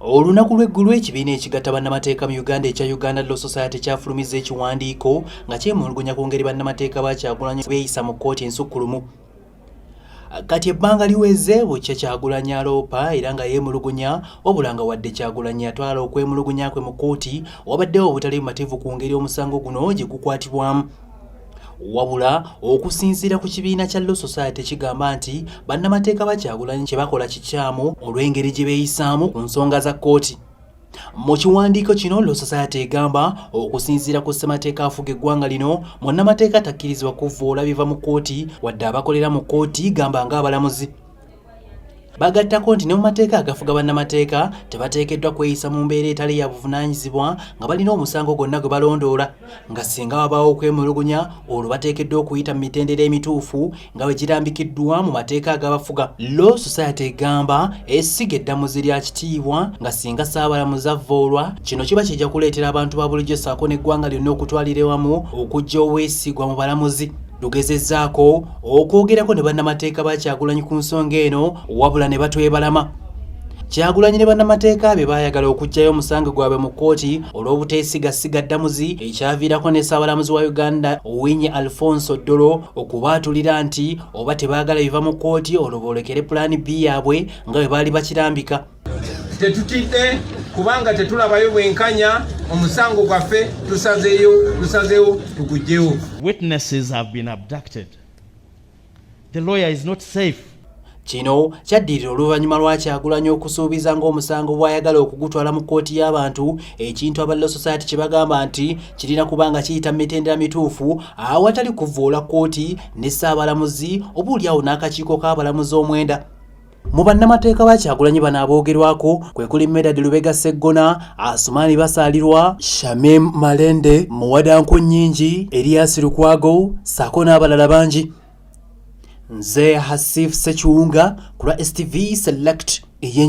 Olunaku lw'eggulu ekibiina ekigatta bannamateeka mu Uganda ekya Uganda Law Society kyafulumizza ekiwandiiko nga kyemulugunya ku ngeri bannamateeka ba Kyagulanyi beeyisa mu kkooti ensukkulumu. Kati ebbanga liweze bukya Kyagulanyi aloopa era nga yeemulugunya wabula nga wadde Kyagulanyi yatwala okwemulugunya kwe mu kkooti wabaddewo obutali bumativu ku ngeri omusango guno gye gukwatibwamu. Wabula okusinziira ku kibiina kya Law Society kigamba nti bannamateeka ba Kyagulanyi kye bakola kikyamu olw'engeri gye beeyisaamu ku nsonga za kkooti. Mu kiwandiiko kino Law Society egamba okusinziira ku ssemateeka afuga eggwanga lino munnamateeka takkirizibwa kuvvoola biva mu kkooti wadde abakolera mu kkooti gamba ng'abalamuzi. Bagattako nti ne mu mateeka agafuga bannamateeka tebateekeddwa kweyisa mu mbeera etali ya buvunaanyizibwa nga balina omusango gwonna gwe balondoola, nga singa wabaawo okwemulugunya olwo bateekeddwa okuyita mu mitendera emituufu nga bwe girambikiddwa mu mateeka agabafuga. Law Society egamba essiga eddamuzi lya kitiibwa nga singa Ssaabalamuzi avvoolwa kino kiba kijja kuleetera abantu ba bulijjo ssaako n'eggwanga lyonna okutwalira wamu okuggya obwesigwa mu balamuzi. Lugezezzaako okwogerako ne bannamateeka ba Kyagulanyi ku nsonga eno wabula ne batwebalama. Kyagulanyi ne bannamateeka be baayagala okuggyayo omusango gwabwe mu kkooti olw'obuteesigasiga ddamuzi ekyaviirako ne Ssaabalamuzi wa Uganda Owiny Alfonso Dollo okubaatulira nti oba tebaagala biva mu kkooti olwo boolekere pulaani B yaabwe nga bwe baali bakirambika. Tetutidde kubanga tetulabayo bwenkanya omusango gwaffe tusazeewo tuguggyewo. Witnesses have been abducted. The lawyer is not safe. Kino kyaddirira oluvannyuma lwa Kyagulanyi okusuubiza ng'omusango bw'ayagala okugutwala mu kkooti y'abantu, ekintu aba Law Society kye bagamba nti kirina kubanga kiyita mu mitendera mituufu awatali kuvvoola kkooti ne Ssaabalamuzi oboolyawo n'akakiiko k'abalamuzi omwenda. Mu bannamateeka ba Kyagulanyi bano aboogerwako kwe kuli Medad Lubega Sseggona, Asumani Basaalirwa, Shamim Malende, Muwadanku Nnyingi, Elias Lukwago ssaako n'abalala bangi. Nze Hasif Ssekiwunga ku lwa STV Select ey'enjawulo.